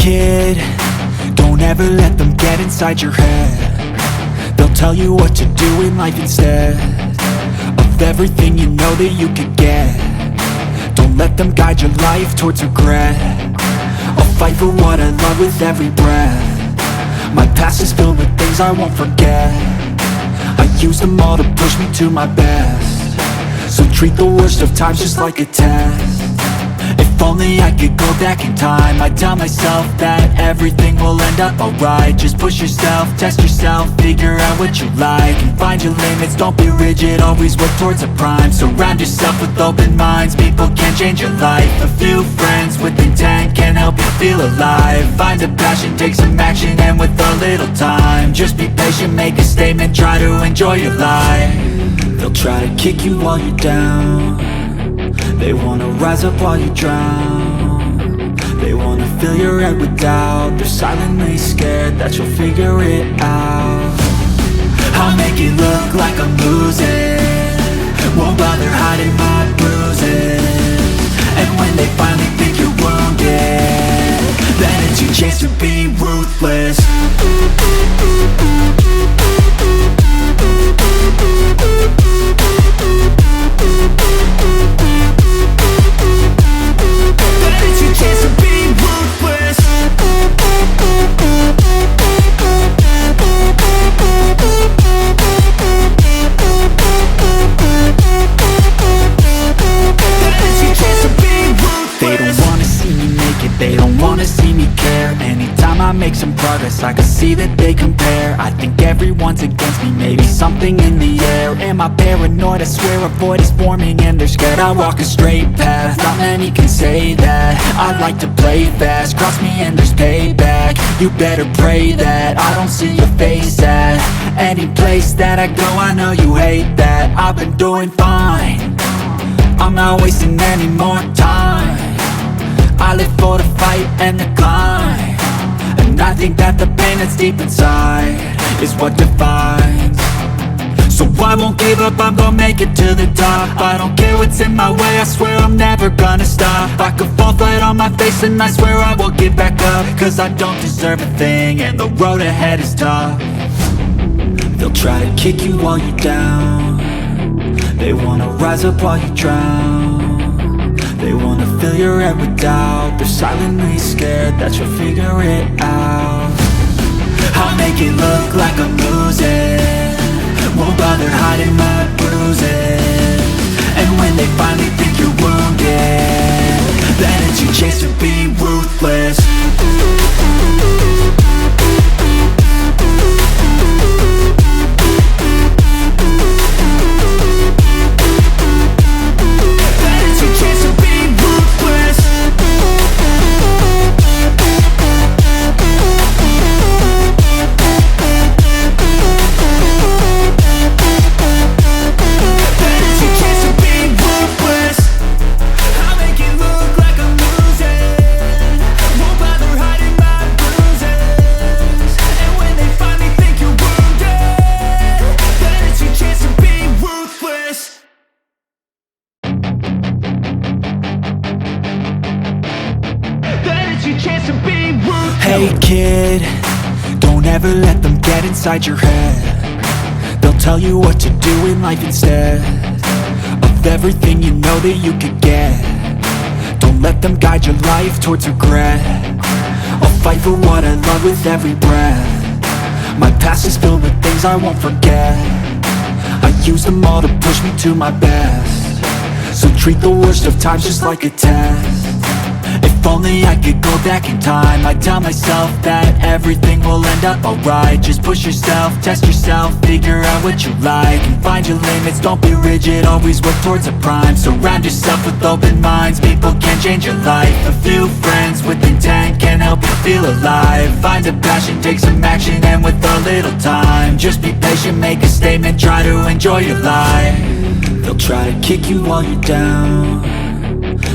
kid, don't ever let them get inside your head. They'll tell you what to do in life instead of everything you know that you could get. Don't let them guide your life towards regret. I'll fight for what I love with every breath. My past is filled with things I won't forget. I use them all to push me to my best. So treat the worst of times just like a test. If only I could go back in time, I'd tell myself that everything will end up alright. Just push yourself, test yourself, figure out what you like, and find your limits, don't be rigid, always work towards a prime. Surround yourself with open minds, people can change your life. A few friends with intent can help you feel alive. Find a passion, take some action, and with a little time, just be patient, make a statement, try to enjoy your life. They'll try to kick you while you're down. They wanna rise up while you drown. They wanna fill your head with doubt. They're silently scared that you'll figure it out. I'll make it look like I'm losing, won't bother hiding my bruises. And when they finally think you're wounded, then it's your chance to be ruthless. They don't wanna see me care. Anytime I make some progress, I can see that they compare. I think everyone's against me, maybe something in the air. Am I paranoid? I swear a void is forming and they're scared. I walk a straight path, not many can say that. I like to play fast, cross me and there's payback. You better pray that I don't see your face at any place that I go. I know you hate that. I've been doing fine, I'm not wasting any more time. I live for the fight and the climb, and I think that the pain that's deep inside is what defines. So I won't give up, I'm gonna make it to the top. I don't care what's in my way, I swear I'm never gonna stop. I could fall flat on my face and I swear I will get back up, cause I don't deserve a thing and the road ahead is tough. They'll try to kick you while you're down. They wanna rise up while you drown. They wanna fill your head with doubt. They're silently scared that you'll figure it out. I'll make it look like I'm losing, won't bother hiding my bruises. And when they finally think you're wounded, then it's your chance to be ruthless. Hey kid, don't ever let them get inside your head. They'll tell you what to do in life instead of everything you know that you could get. Don't let them guide your life towards regret. I'll fight for what I love with every breath. My past is filled with things I won't forget. I use them all to push me to my best. So treat the worst of times just like a test. If only I could go back in time, I'd tell myself that everything will end up alright. Just push yourself, test yourself, figure out what you like, and find your limits, don't be rigid, always work towards a prime. Surround yourself with open minds, people can change your life. A few friends with intent can help you feel alive. Find a passion, take some action, and with a little time, just be patient, make a statement, try to enjoy your life. They'll try to kick you while you're down.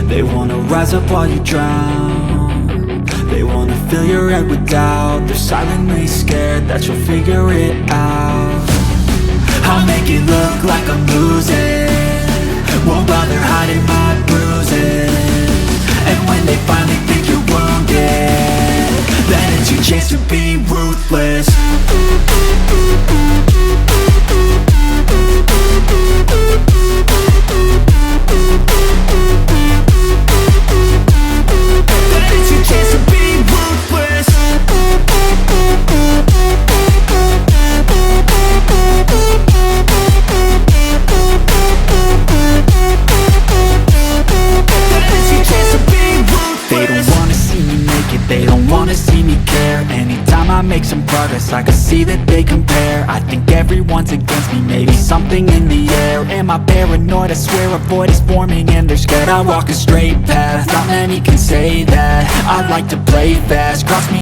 They wanna rise up while you drown. They wanna fill your head with doubt. They're silently scared that you'll figure it out. I'll make it look like I'm losing, won't bother hiding my bruises. And when they finally think you're wounded, making progress, I can see that they compare. I think everyone's against me, maybe something in the air. Am I paranoid? I swear a void is forming and they're scared. I walk a straight path, not many can say that. I like to play fast, cross me